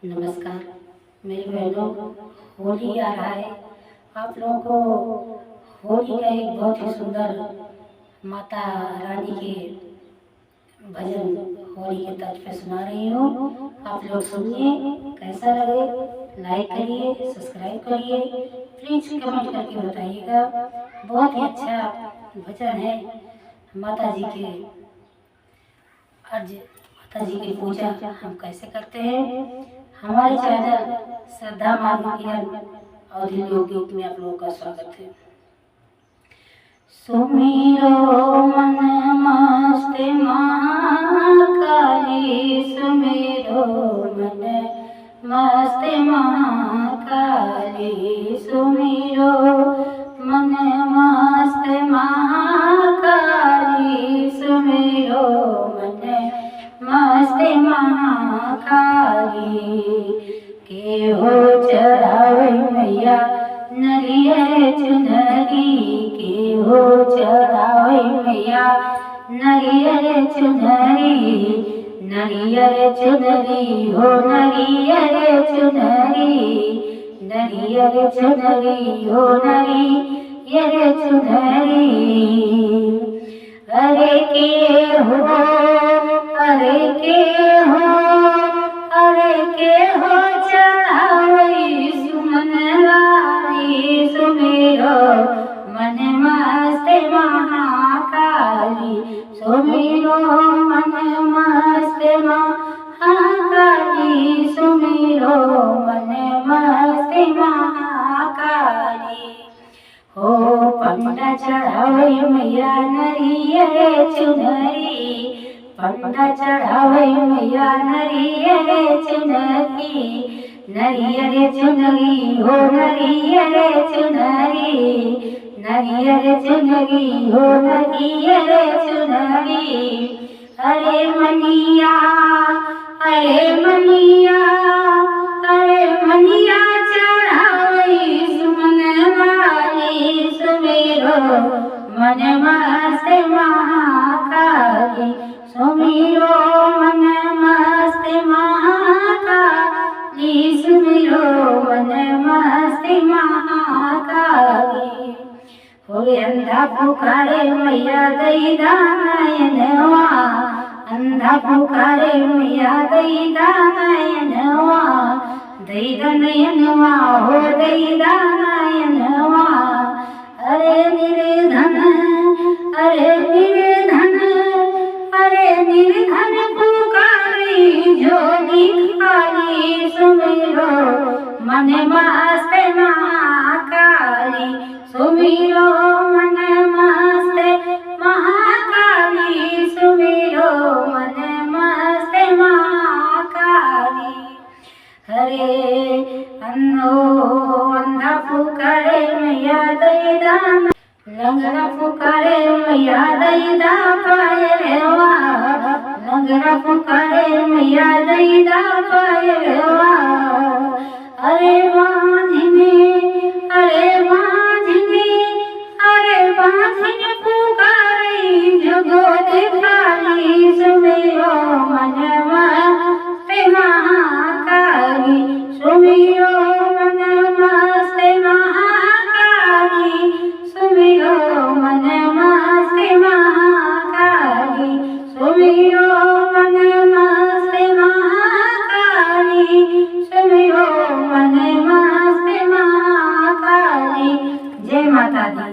नमस्कार मेरी बहनों, होली आ रहा है। आप लोगों को होली का एक बहुत ही सुंदर माता रानी के भजन होली के तर्ज पे सुना रही हूँ। आप लोग सुनिए, कैसा लगे लाइक करिए, सब्सक्राइब करिए, प्लीज कमेंट करके बताइएगा। बहुत ही अच्छा भजन है। माता जी के आज माता जी की पूजा हम कैसे करते हैं, हमारे चैनल श्रद्धा माधुर्य और लोकगीत में आप लोगों का स्वागत है। सुमिरो मन मस्त महाकाली, सुमिरो मन मस्त महाकाली, सुमिरो मन मस्त महाकाली, सुमिरो मन मस्त महाकाली। के हो चढ़ावे मैया नरियर चुनरी, के हो चढ़ावे मैया नरियर चुनरी, नरियर चुनरी हो नरियर चुनरी, नरियर चुनरी हो नरियर चुनरी। अरे के हो, अरे के हो, अरे के हो चढ़ावे सुमन लाली, सुमिरो मन मस्त महाकाली, सुमिरो मन मस्त महाकाली, सुमिरो मन मस्त महाकाली। हो पंडा चढ़ावे मैया नरियर चुनरी, पंडा चढ़ावे मैया नरियर चुनरी, नरियर चुनरी हो नरियर चुनरी, नरियर चुनरी हो नरियर चुनरी। अरे मनिया, अरे मनिया, अरे मनिया चढ़ावे सुमन वाली, सुमिरो मन मस्त महाकाली, सुमिरो मन मस्त महाकाली, सुमिरो मन मस्त महाकाली। हो अंधा पुकारे मैया दई दानयनवा, अंधा पुकारे मैया दई दानयनवा, दई दानयनवा हो दई दानयनवा। अरे निर्धन, अरे निर्धन, अरे निर्धन पुकारी जोगी खाली, सुमिरो मन मस्त महाकाली, सुमिरो मन मस्त महाकाली, सुमिरो मन मस्त महाकाली। हरे अंधा पुकारे मैया दई दान, लंगड़ा पुकारे मैया दई दा पायलवा, लंगड़ा पुकारे मैया दई दा पायलवा। अरे बांझने, अरे बांझने, अरे बांझने पुकारे जगो दिखाली, सुमिरो मन मस्त महाकाली, सुमिरो मन मस्त महाकाली, सुमिरो मन मस्त महाकाली, सुमिरो मन मस्त महाकाली, सुमिरो मन मस्त महाकाली। जय माता दी।